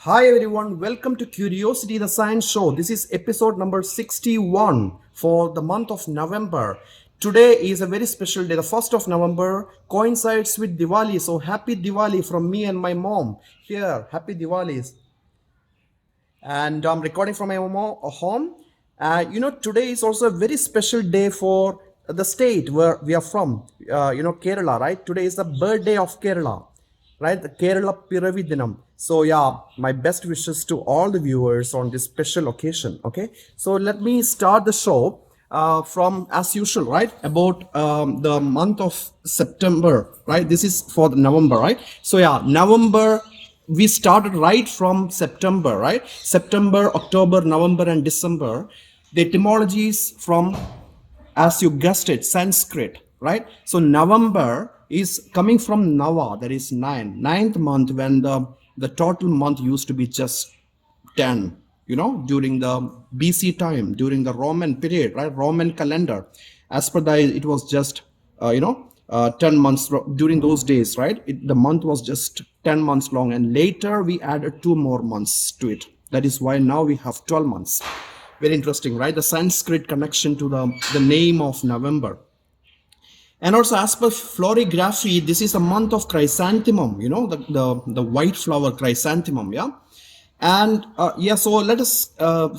Hi everyone, welcome to Curiosity the Science Show. This is episode number 61 for the month of November. Today is a very special day. The 1st of November coincides with Diwali. So happy Diwali from me and my mom. Here, happy Diwali. And I'm recording from my home. Today is also a very special day for the state where we are from, Kerala, right? Today is the birthday of Kerala, right? The Kerala Piravi Dinam. So, yeah, my best wishes to all the viewers on this special occasion, okay? So, let me start the show from, as usual, right? About the month of September, right? This is for the November, right? So, yeah, November we started right from September, right? September, October, November, and December. The etymology is from, as you guessed it, Sanskrit, right? So November is coming from Nava, that is ninth month, when the total month used to be just 10, during the BC time, during the Roman period, right? Roman calendar. As per that, it was just, 10 months during those days, right? The month was just 10 months long, and later we added 2 more months to it. That is why now we have 12 months. Very interesting, right? The Sanskrit connection to the name of November. And also, as per florography, this is a month of chrysanthemum, the white flower chrysanthemum, yeah. And so let us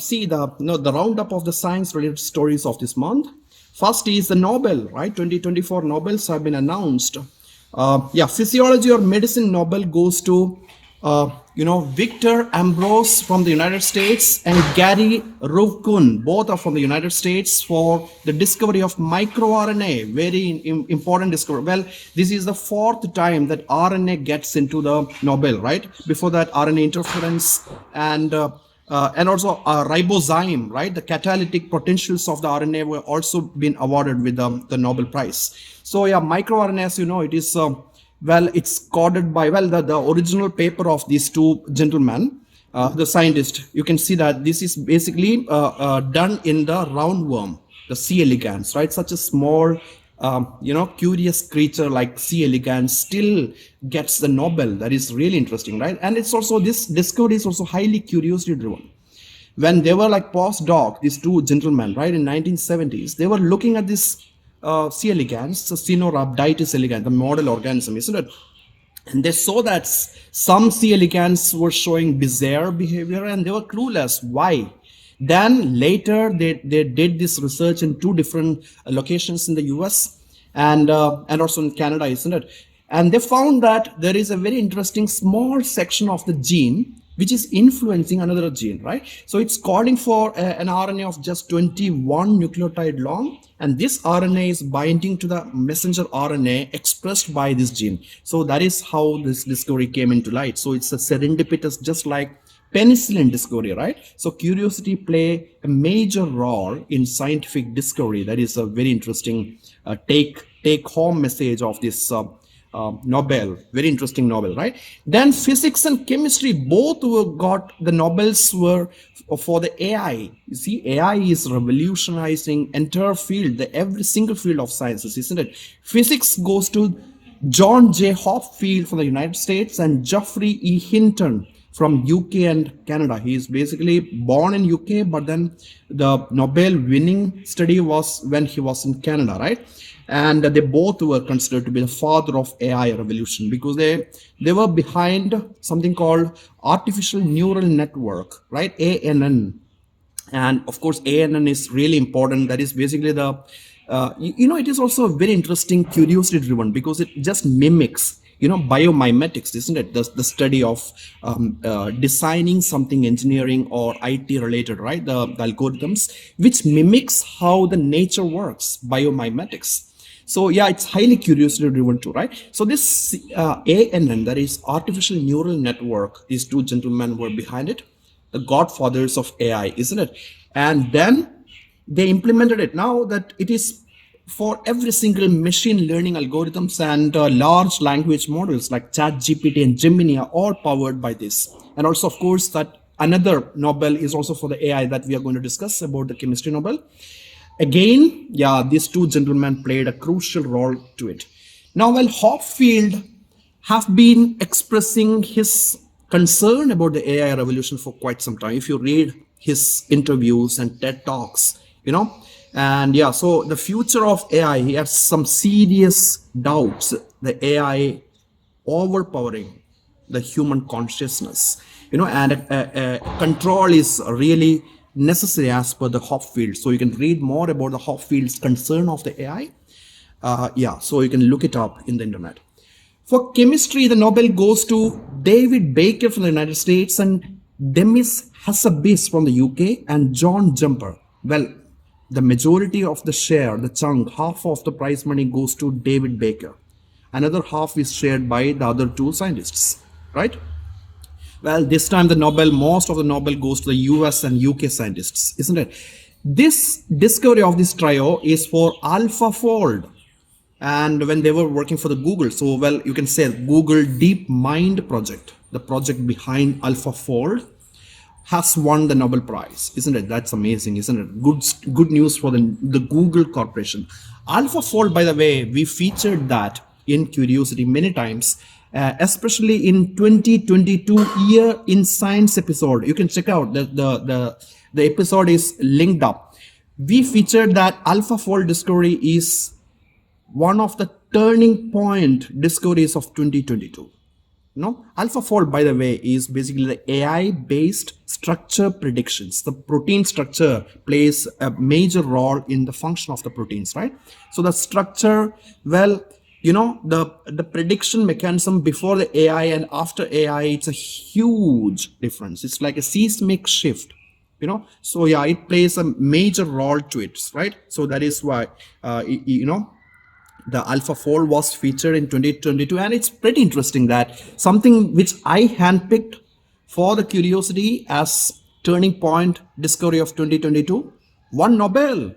see the roundup of the science-related stories of this month. First is the Nobel, right? 2024 Nobels have been announced. Physiology or medicine Nobel goes to, Victor Ambrose from the United States and Gary Ruvkun, both are from the United States, for the discovery of microRNA. Very important discovery. Well, this is the fourth time that RNA gets into the Nobel, right? Before that, RNA interference and also ribozyme, right? The catalytic potentials of the RNA were also been awarded with the Nobel Prize. So yeah, microRNA, as you know, it is, it's coded by, the original paper of these two gentlemen, the scientist, you can see that this is basically done in the roundworm, the C. elegans, right? Such a small, curious creature like C. elegans still gets the Nobel. That is really interesting, right? And it's also, this discovery is also highly curiosity driven. When they were like postdoc, these two gentlemen, right, in 1970s, they were looking at this C. elegans, the Sinorhabditis elegans, the model organism, isn't it? And they saw that some C. elegans were showing bizarre behavior and they were clueless. Why? Then later they did this research in two different locations in the US and also in Canada, isn't it? And they found that there is a very interesting small section of the gene which is influencing another gene, right? So it's coding for an RNA of just 21 nucleotide long, and this RNA is binding to the messenger RNA expressed by this gene. So that is how this discovery came into light. So it's a serendipitous, just like penicillin discovery, right? So curiosity play a major role in scientific discovery. That is a very interesting take home message of this Nobel, very interesting Nobel, right? Then physics and chemistry both got the Nobels were for the AI. You see, AI is revolutionizing entire field, every single field of sciences, isn't it? Physics goes to John J. Hopfield from the United States and Geoffrey E. Hinton from UK and Canada. He is basically born in UK, but then the Nobel winning study was when he was in Canada, right? And they both were considered to be the father of AI revolution because they were behind something called artificial neural network, right? ANN. And of course, ANN is really important. That is basically the, it is also very interesting, curiosity driven, because it just mimics, biomimetics, isn't it? The study of designing something, engineering or IT related, right? The algorithms, which mimics how the nature works, biomimetics. So yeah, it's highly curiosity driven too, right? So this ANN, that is artificial neural network, these two gentlemen were behind it, the godfathers of AI, isn't it? And then they implemented it. Now that it is for every single machine learning algorithms and large language models like ChatGPT and Gemini are all powered by this. And also, of course, that another Nobel is also for the AI that we are going to discuss about the chemistry Nobel. Again, yeah, these two gentlemen played a crucial role to it. Now, while Hopfield have been expressing his concerned about the AI revolution for quite some time. If you read his interviews and TED Talks, and yeah, so the future of AI, he has some serious doubts. The AI overpowering the human consciousness, and control is really necessary as per the Hopfield. So you can read more about the Hopfield's concern of the AI. Yeah, so you can look it up in the internet. For chemistry, the Nobel goes to David Baker from the United States and Demis Hassabis from the UK and John Jumper. Well, the majority of the share, the chunk, half of the prize money goes to David Baker. Another half is shared by the other two scientists, right? Well, this time most of the Nobel goes to the US and UK scientists, isn't it? This discovery of this trio is for AlphaFold. And when they were working for the Google, so well, you can say Google Deep Mind project, the project behind AlphaFold, has won the Nobel Prize, isn't it? That's amazing, isn't it? Good news for the Google Corporation. AlphaFold, by the way, we featured that in Curiosity many times, especially in 2022 Year in Science episode. You can check out the episode is linked up. We featured that AlphaFold discovery is one of the turning point discoveries of 2022. AlphaFold, by the way, is basically the AI-based structure predictions. The protein structure plays a major role in the function of the proteins, right? So the structure, well, the prediction mechanism before the AI and after AI, it's a huge difference. It's like a seismic shift. So yeah, it plays a major role to it, right? So that is why the AlphaFold was featured in 2022, and it's pretty interesting that something which I handpicked for the Curiosity as turning point discovery of 2022 won Nobel.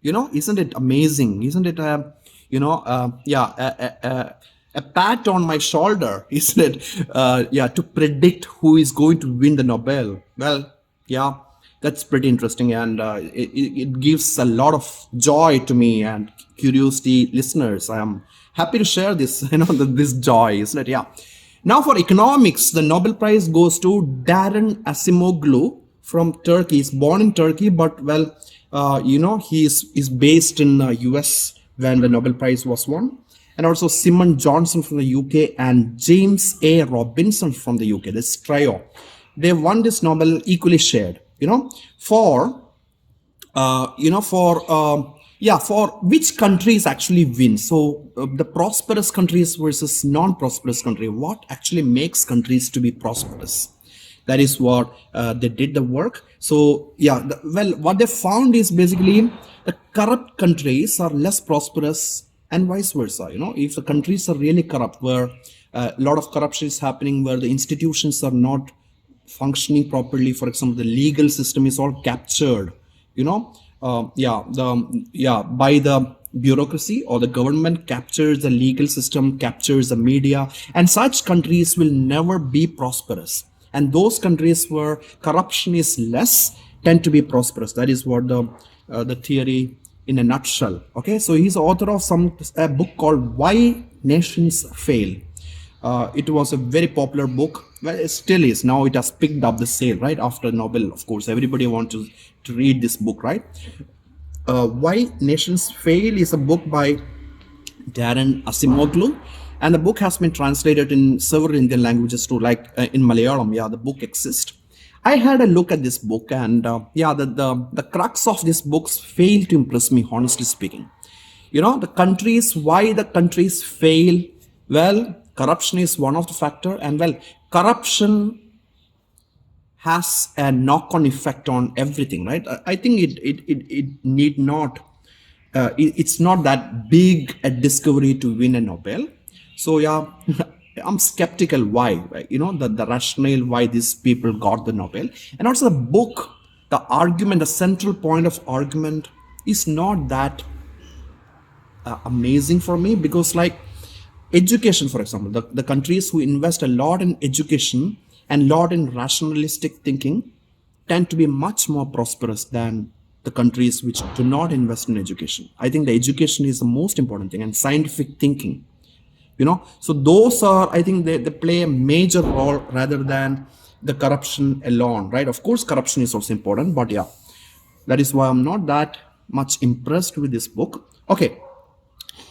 Isn't it amazing? Isn't it a pat on my shoulder, isn't it? To predict who is going to win the Nobel. Well, yeah, that's pretty interesting, and it gives a lot of joy to me and Curiosity listeners. I am happy to share this, this joy, isn't it? Yeah. Now for economics, the Nobel Prize goes to Darren Acemoglu from Turkey. He's born in Turkey, but well, he is based in US when the Nobel Prize was won. And also Simon Johnson from the UK and James A. Robinson from the UK. This trio, they won this Nobel equally shared. For which countries actually win. So the prosperous countries versus non-prosperous country. What actually makes countries to be prosperous? That is what they did the work. So yeah, what they found is basically the corrupt countries are less prosperous and vice versa. If the countries are really corrupt, where a lot of corruption is happening, where the institutions are not functioning properly, for example, the legal system is all captured, by the bureaucracy, or the government captures the legal system, captures the media, and such countries will never be prosperous. And those countries where corruption is less tend to be prosperous. That is what the theory in a nutshell. Okay, so he's the author of a book called Why Nations Fail. It was a very popular book. Well, it still is. Now it has picked up the sale, right? After Nobel, of course, everybody wants to read this book, right? Why Nations Fail is a book by Darren Acemoglu, and the book has been translated in several Indian languages too, like in Malayalam. Yeah, the book exists. I had a look at this book, and the crux of this book failed to impress me, honestly speaking. Why the countries fail. Well, corruption is one of the factor, and well, corruption has a knock-on effect on everything, right? I think it need not. It's not that big a discovery to win a Nobel. So yeah, I'm skeptical why. Right? The rationale why these people got the Nobel, and also the book, the argument, the central point of argument is not that amazing for me, because like education, for example, the countries who invest a lot in education and lot in rationalistic thinking tend to be much more prosperous than the countries which do not invest in education. I think the education is the most important thing, and scientific thinking. So those are, I think, they play a major role rather than the corruption alone, right? Of course corruption is also important, but yeah, that is why I'm not that much impressed with this book. Okay,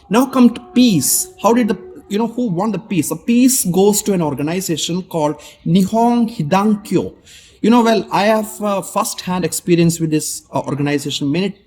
now come to peace. How did who won the peace? The peace goes to an organization called Nihon Hidankyo. Well, I have first-hand experience with this organization. Many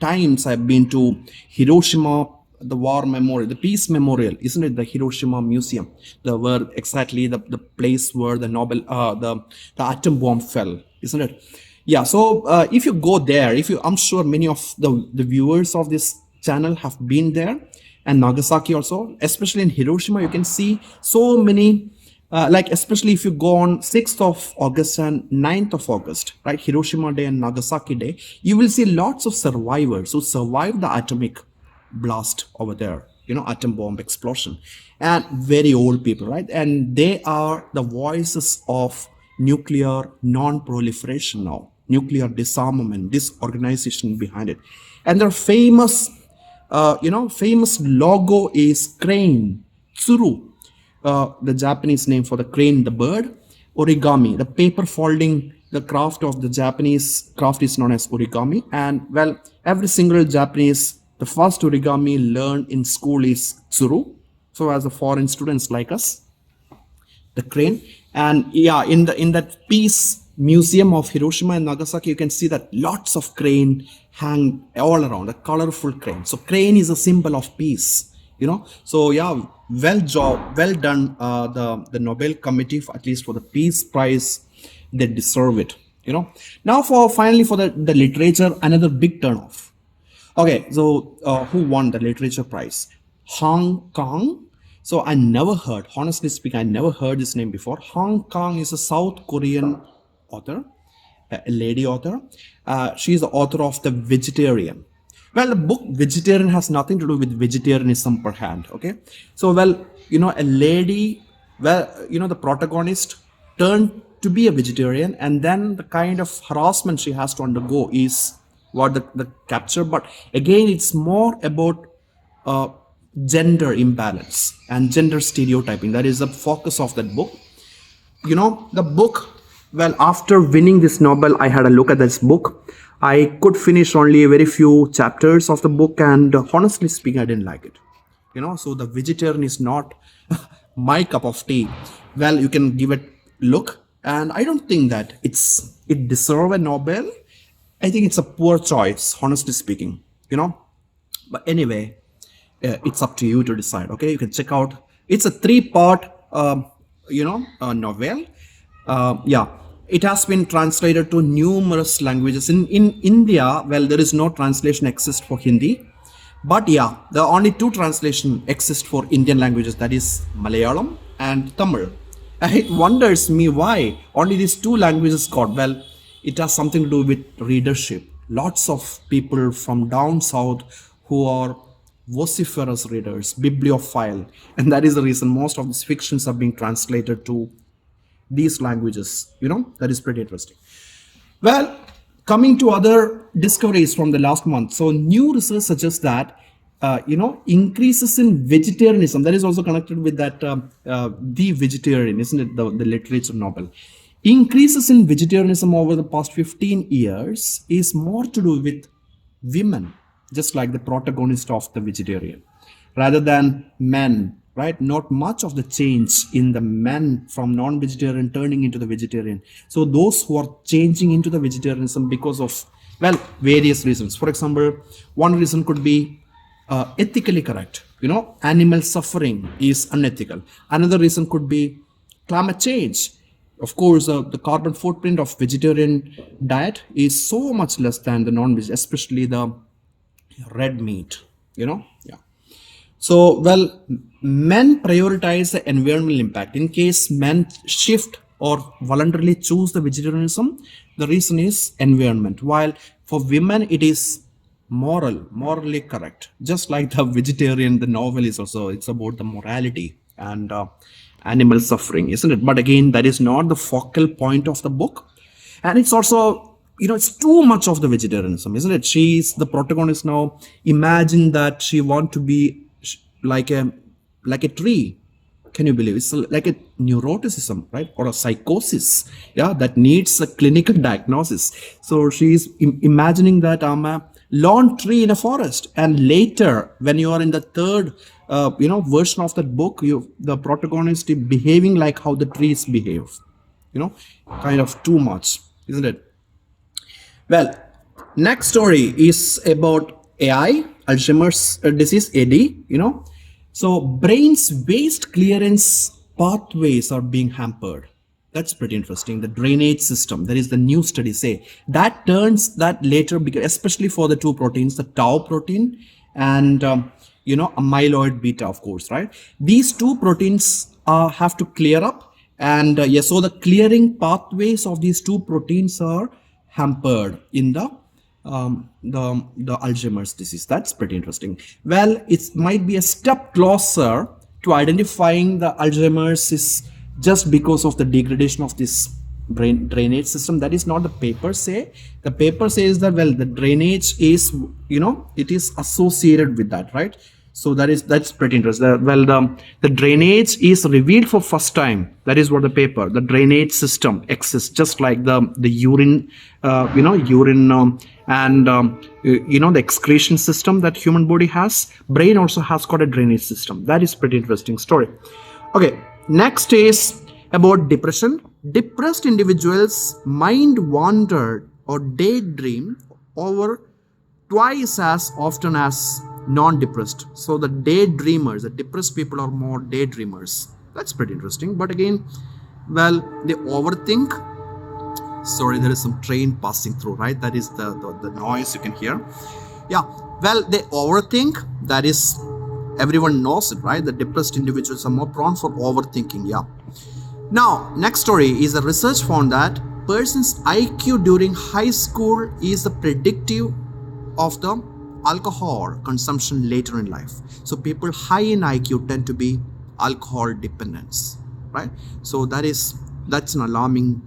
times I've been to Hiroshima, the war memorial, the peace memorial, isn't it? The Hiroshima Museum, the where exactly the place where the the atom bomb fell, isn't it? Yeah. So if you go there, if you, I'm sure many of the viewers of this channel have been there, and Nagasaki also, especially in Hiroshima, you can see so many. Like especially if you go on 6th of August and 9th of August, right, Hiroshima Day and Nagasaki Day, you will see lots of survivors who survived the atomic blast over there, atom bomb explosion, and very old people, right? And they are the voices of nuclear non-proliferation now, nuclear disarmament, this organization behind it. And their famous famous logo is crane, tsuru, the Japanese name for the crane, the bird. Origami, the paper folding, the craft of the Japanese craft is known as origami. And well, every single Japanese, the first origami learned in school is tsuru. So as a foreign students like us, the crane. And yeah, in that peace museum of Hiroshima and Nagasaki, you can see that lots of crane hang all around, a colorful crane. So crane is a symbol of peace, so yeah, well done, the Nobel Committee, at least for the Peace Prize. They deserve it. Now for finally for the literature, another big turnoff. Okay, so who won the literature prize? Hong Kong. So I never heard, honestly speaking, I never heard this name before. Hong Kong is a South Korean author, a lady author. She is the author of The Vegetarian. Well, the book Vegetarian has nothing to do with vegetarianism per hand. Okay, so well, a lady, well, the protagonist turned to be a vegetarian, and then the kind of harassment she has to undergo is what the capture. But again, it's more about uh, gender imbalance and gender stereotyping. That is the focus of that book. The book, well, after winning this Nobel, I had a look at this book. I could finish only a very few chapters of the book, and honestly speaking, I didn't like it. So the vegetarian is not my cup of tea. Well, you can give it a look, and I don't think that it deserves a Nobel. I think it's a poor choice, honestly speaking. But anyway, it's up to you to decide. Okay, you can check out. It's a 3-part, novel. Yeah, it has been translated to numerous languages. In India, well, there is no translation exist for Hindi, but yeah, the only 2 translation exist for Indian languages, that is Malayalam and Tamil. And it wonders me why only these 2 languages got. Well, it has something to do with readership. Lots of people from down south who are vociferous readers, bibliophile, and that is the reason most of these fictions are being translated to these languages. That is pretty interesting. Well, coming to other discoveries from the last month. So new research suggests that increases in vegetarianism, that is also connected with that the vegetarian, isn't it, the literature novel. Increases in vegetarianism over the past 15 years is more to do with women, just like the protagonist of The Vegetarian, rather than men, right? Not much of the change in the men from non-vegetarian turning into the vegetarian. So those who are changing into the vegetarianism because of, well, various reasons. For example, one reason could be ethically correct. Animal suffering is unethical. Another reason could be climate change. Of course, the carbon footprint of vegetarian diet is so much less than the non-veg, especially the red meat. Yeah. So, well, men prioritize the environmental impact. In case men shift or voluntarily choose the vegetarianism, the reason is environment. While for women, it is morally correct. Just like the vegetarian, the novel is also, it's about the morality and animal suffering, isn't it? But again, that is not the focal point of the book. And it's also, it's too much of the vegetarianism, isn't it? She's the protagonist now. Imagine that she want to be like a like a tree. Can you believe it's like a neuroticism, right, or a psychosis? Yeah, that needs a clinical diagnosis. So she's imagining that I'm a lawn tree in a forest, and later when you are in the third version of that book, the protagonist is behaving like how the trees behave, kind of too much, isn't it? Well, next story is about AI, Alzheimer's disease, AD, So brain's waste clearance pathways are being hampered. That's pretty interesting. The drainage system, there is the new study say that turns that later, especially for the two proteins, the tau protein and amyloid beta, of course, right? These two proteins have to clear up, and so the clearing pathways of these two proteins are hampered in the Alzheimer's disease. That's pretty interesting. Well, it might be a step closer to identifying the Alzheimer's is just because of the degradation of this brain drainage system. That is not the paper say. The paper says that, well, the drainage is, it is associated with that, right? So that's pretty interesting. Well, the drainage is revealed for first time. That is what the paper. The drainage system exists just like the urine, urine and the excretion system that human body has. Brain also has got a drainage system. That is pretty interesting story. Okay, next is about depression. Depressed individuals' mind wander or daydream over twice as often as non-depressed. So the daydreamers, the depressed people are more daydreamers. That's pretty interesting. But again, well, they overthink. Sorry, there is some train passing through, right? That is the noise you can hear. Yeah, well, they overthink. That is, everyone knows it, right? The depressed individuals are more prone for overthinking. Yeah. Now, next story is the research found that person's IQ during high school is the predictive of the alcohol consumption later in life. So people high in IQ tend to be alcohol dependents, right? So that's an alarming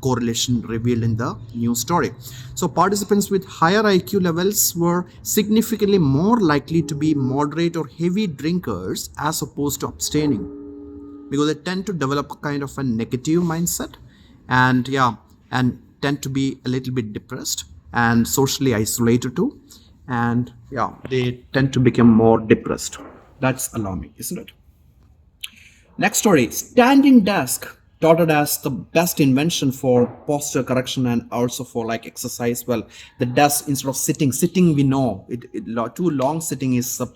correlation revealed in the new story. So participants with higher IQ levels were significantly more likely to be moderate or heavy drinkers as opposed to abstaining, because they tend to develop a kind of a negative mindset and tend to be a little bit depressed and socially isolated too. And they tend to become more depressed. That's alarming, isn't it? Next story, standing desk touted as the best invention for posture correction and also for like exercise. Well, the desk, instead of sitting, we know too long sitting is a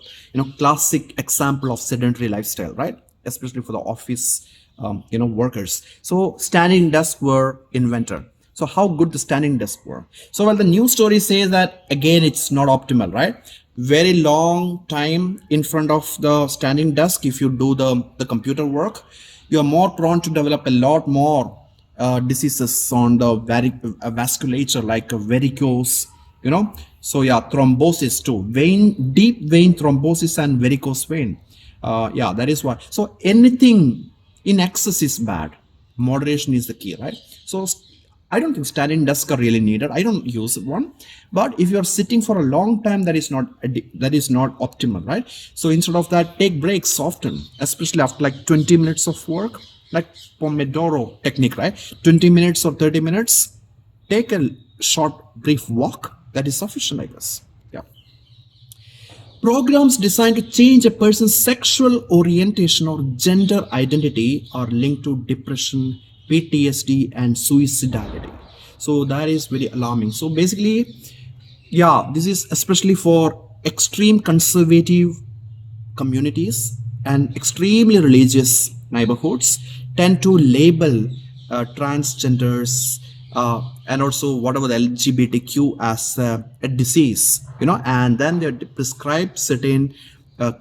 classic example of sedentary lifestyle, right? Especially for the office workers. So standing desks were invented. So how good the standing desk were. So well, the news story says that again it's not optimal, right? Very long time in front of the standing desk. If you do the computer work, you are more prone to develop a lot more diseases on the vasculature, like varicose, So thrombosis too, deep vein thrombosis and varicose vein. That is why. So anything in excess is bad. Moderation is the key, right? So I don't think standing desks are really needed. I don't use one. But if you're sitting for a long time, that is not optimal, right? So instead of that, take breaks often, especially after like 20 minutes of work, like Pomodoro technique, right? 20 minutes or 30 minutes, take a short, brief walk. That is sufficient, I guess. Yeah. Programs designed to change a person's sexual orientation or gender identity are linked to depression, PTSD, and suicidality. So that is very alarming. So basically, this is especially for extreme conservative communities and extremely religious neighborhoods tend to label transgenders and also whatever the LGBTQ as a disease, and then they prescribe certain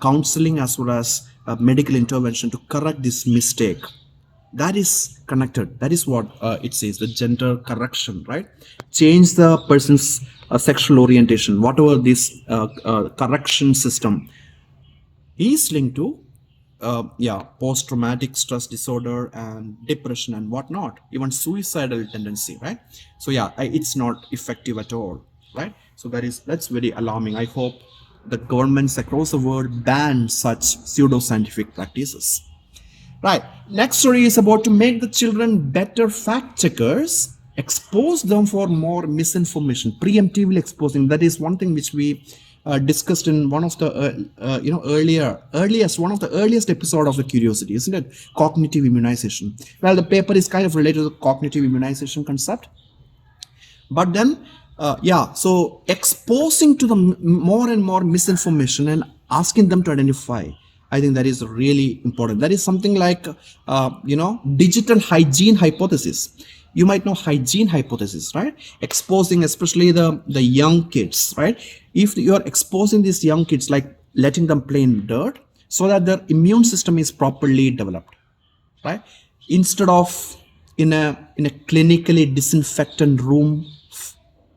counseling as well as medical intervention to correct this mistake. That is connected. That is what it says, the gender correction, right? Change the person's sexual orientation, whatever this correction system is linked to post-traumatic stress disorder and depression and whatnot, even suicidal tendency, right? So it's not effective at all, right? So that's very alarming. I hope the governments across the world ban such pseudoscientific practices. Right. Next story is about to make the children better fact checkers, expose them for more misinformation, preemptively exposing. That is one thing which we discussed in one of the earliest one of the earliest episode of the Curiosity, isn't it? Cognitive immunization. Well, the paper is kind of related to the cognitive immunization concept. But then so exposing to the more and more misinformation and asking them to identify, I think that is really important. That is something like digital hygiene hypothesis. You might know hygiene hypothesis, right? Exposing especially the young kids, right? If you are exposing these young kids, like letting them play in dirt so that their immune system is properly developed, right? Instead of in a clinically disinfectant room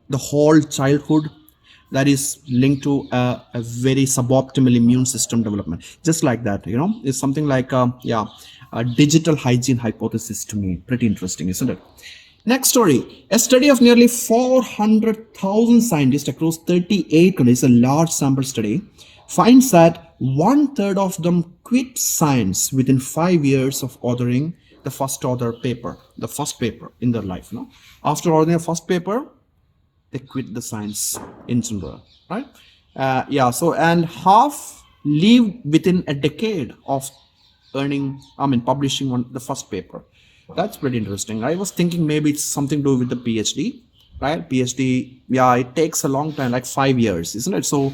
the whole childhood, that is linked to a very suboptimal immune system development. Just like that, it's something like a digital hygiene hypothesis. To me, pretty interesting, isn't it? Next story. A study of nearly 400,000 scientists across 38 countries, a large sample study, finds that 1/3 of them quit science within 5 years of authoring the first paper in their life. After authoring the first paper, they quit the science in general, right? So, and half leave within a decade of publishing the first paper. That's pretty interesting. I was thinking maybe it's something to do with the PhD, right? PhD, it takes a long time, like 5 years, isn't it? So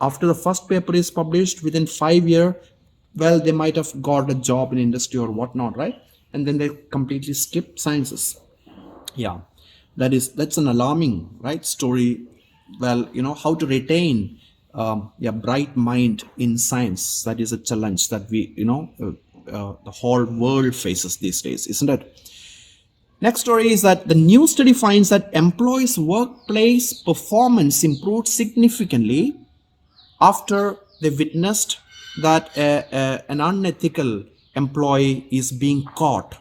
after the first paper is published, within 5 years, well, they might have got a job in industry or whatnot, right? And then they completely skip sciences. That's an alarming, right, story. Well, how to retain a bright mind in science. That is a challenge that we the whole world faces these days, isn't it? Next story is that the new study finds that employees' workplace performance improved significantly after they witnessed that an unethical employee is being caught,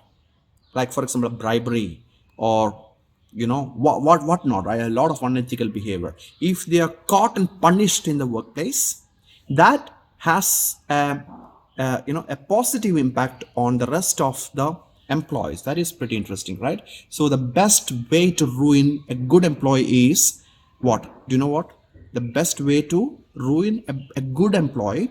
like for example bribery or what not, right? A lot of unethical behavior. If they are caught and punished in the workplace, that has a positive impact on the rest of the employees. That is pretty interesting, right? So the best way to ruin a good employee is what? Do you know what? The best way to ruin a good employee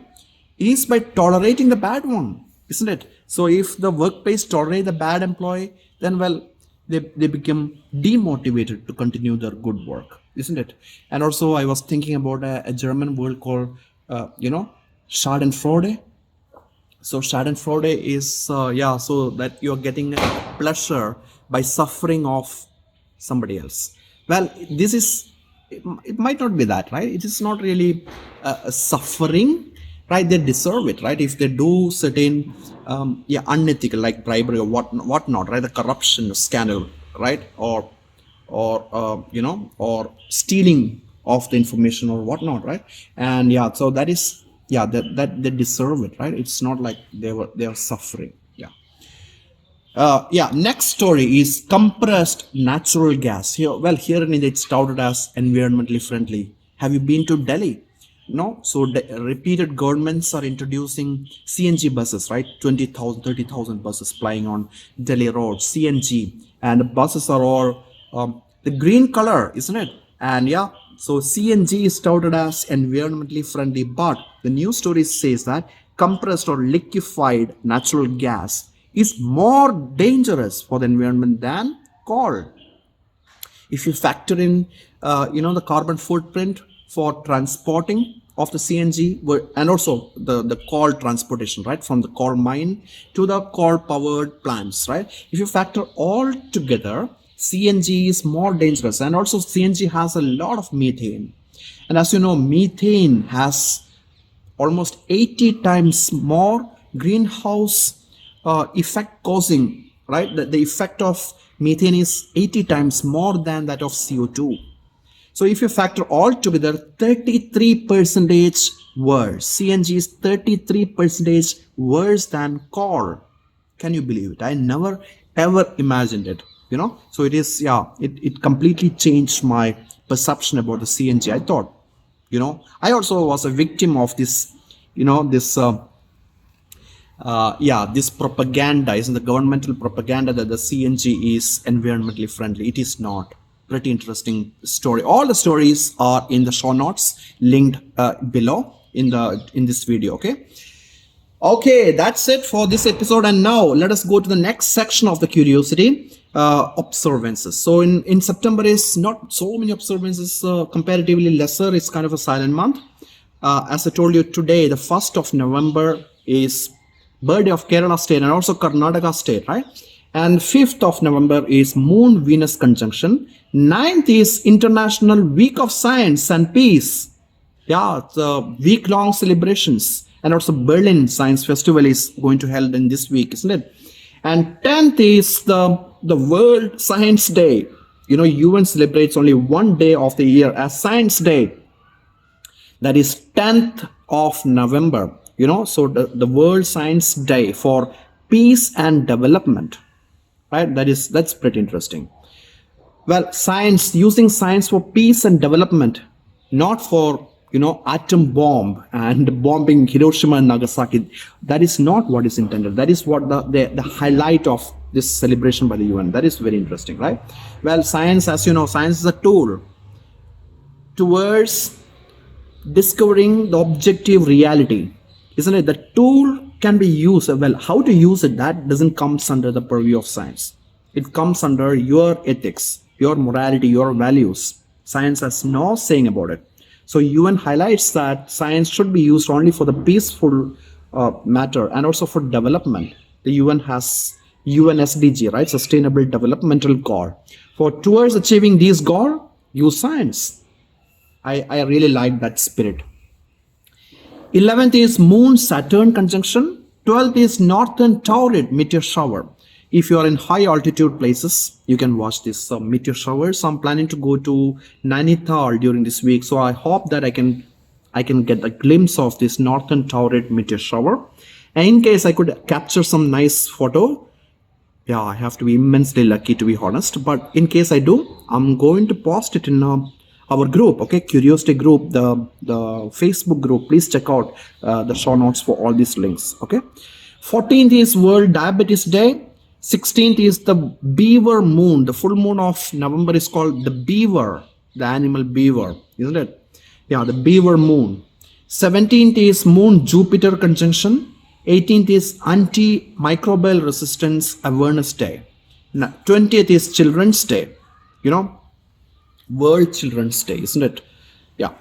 is by tolerating the bad one, isn't it? So if the workplace tolerate the bad employee, then well, they become demotivated to continue their good work, isn't it? And also I was thinking about a German word called Schadenfreude. So Schadenfreude is so that you're getting pleasure by suffering of somebody else. Well, this is it might not be that, right? It is not really suffering, right? They deserve it, right? If they do certain unethical, like bribery or whatnot, right? The corruption scandal, right? Or stealing of the information or whatnot, right? And so that is that they deserve it, right? It's not like they are suffering. Next story is compressed natural gas. Here in India, it's touted as environmentally friendly. Have you been to Delhi? No. So repeated governments are introducing CNG buses, right? 20,000, 30,000 buses plying on Delhi roads, CNG. And the buses are all the green color, isn't it? And so CNG is touted as environmentally friendly. But the news story says that compressed or liquefied natural gas is more dangerous for the environment than coal. If you factor in the carbon footprint for transporting of the CNG and also the coal transportation, right, from the coal mine to the coal powered plants, right? If you factor all together, CNG is more dangerous, and also CNG has a lot of methane. And as you know, methane has almost 80 times more greenhouse effect causing, right? The effect of methane is 80 times more than that of CO2. So if you factor all together, 33% worse. CNG is 33% worse than coal. Can you believe it? I never ever imagined it. So it is, it completely changed my perception about the CNG. I thought I also was a victim of this, this this propaganda isn't the governmental propaganda that the CNG is environmentally friendly. It is not. Pretty interesting story. All the stories are in the show notes linked below in this video. Okay, that's it for this episode. And now let us go to the next section of the curiosity, observances. So in September is not so many observances, comparatively lesser. It's kind of a silent month. As I told you today, the 1st of November is birthday of Kerala state and also Karnataka state, right? And 5th of November is Moon Venus conjunction. 9th is International Week of Science and Peace. Yeah, the week-long celebrations. And also Berlin Science Festival is going to held in this week, isn't it? And 10th is the World Science Day. UN celebrates only one day of the year as Science Day. That is 10th of November. So the World Science Day for Peace and Development, right? That's pretty interesting. Well, science, using science for peace and development, not for atom bomb and bombing Hiroshima and Nagasaki. That is not what is intended. That is what the highlight of this celebration by the UN. That is very interesting, right? Well, science, as you know, science is a tool towards discovering the objective reality, isn't it? The tool can be used. Well, how to use it, that doesn't come under the purview of science. It comes under your ethics, your morality, your values. Science has no saying about it. So UN highlights that science should be used only for the peaceful matter and also for development. The UN has UNSDG, right? Sustainable Developmental Goal. For towards achieving these goals, use science. I really like that spirit. 11th is Moon Saturn conjunction. 12th is Northern Taurid meteor shower. If you are in high altitude places, you can watch this meteor showers. I'm planning to go to Nainital during this week, so I hope that I can get a glimpse of this Northern Taurid meteor shower. And in case I could capture some nice photo, yeah, I have to be immensely lucky, to be honest. But in case I do, I'm going to post it in our group, Curiosity group, the Facebook group. Please check out the show notes for all these links, 14th is World Diabetes Day. 16th is the beaver moon. The full moon of November is called the beaver, the animal beaver, isn't it? Yeah, the beaver moon. 17th is Moon Jupiter conjunction. 18th is Antimicrobial Resistance Awareness Day. 20th is Children's Day. World Children's Day, isn't it? Yeah.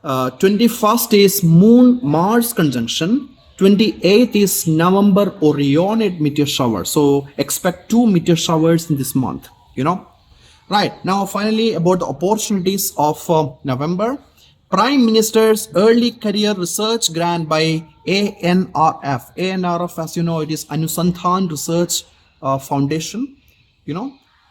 21st is Moon Mars conjunction. 28th is November Orionid meteor shower. So expect 2 meteor showers in this month, Right. Now, finally, about the opportunities of November. Prime Minister's Early Career Research Grant by ANRF. ANRF, as you know, it is Anusandhan Research Foundation,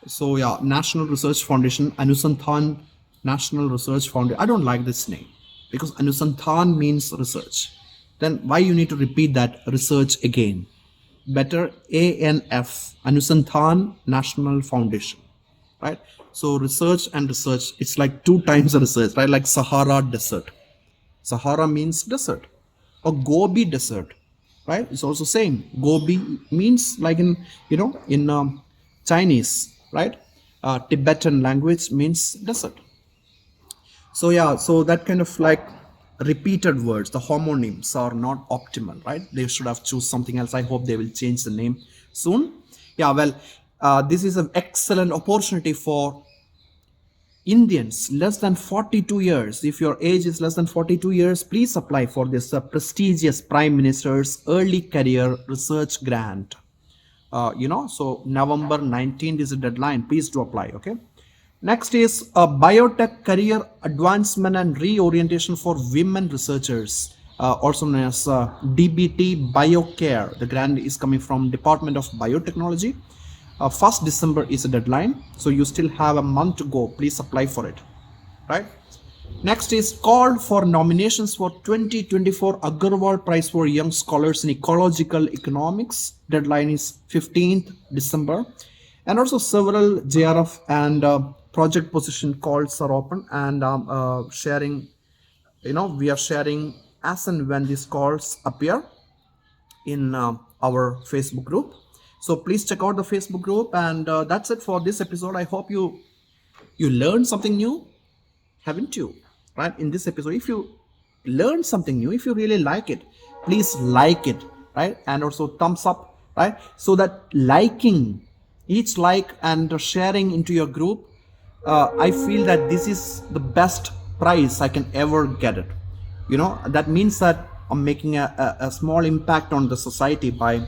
So, yeah, National Research Foundation, Anusandhan National Research Foundation. I don't like this name because Anusandhan means research. Then why you need to repeat that research again? Better ANF, Anusandhan National Foundation, right? So research and research, it's like 2 times the research, right? Like Sahara Desert. Sahara means desert. Or Gobi Desert, right? It's also same. Gobi means like in Chinese, right? Tibetan language means desert. So yeah, so that kind of like repeated words, the homonyms are not optimal, right? They should have choose something else. I hope they will change the name soon. Yeah, well, this is an excellent opportunity for Indians less than 42 years. If your age is less than 42 years, please apply for this prestigious Prime Minister's Early Career Research Grant. So November 19th is the deadline. Please do apply, Next is a biotech career advancement and reorientation for women researchers, also known as DBT BioCare. The grant is coming from Department of Biotechnology. 1st December is the deadline, so you still have a month to go. Please apply for it, right? Next is call for nominations for 2024 Agarwal Prize for Young Scholars in Ecological Economics. Deadline is 15th December. And also several JRF and project position calls are open, and sharing we are sharing as and when these calls appear in our Facebook group. So please check out the Facebook group, and that's it for this episode. I hope you learned something new, haven't you? Right, in this episode, if you learn something new, if you really like it, please like it, right? And also thumbs up, right? So that liking, each like and sharing into your group, I feel that this is the best price I can ever get it. That means that I'm making a small impact on the society by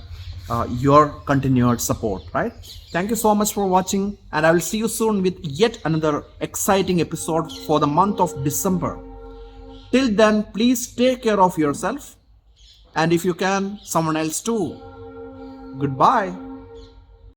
your continued support, right? Thank you so much for watching, and I will see you soon with yet another exciting episode for the month of December. Till then, please take care of yourself, and if you can, someone else too. Goodbye.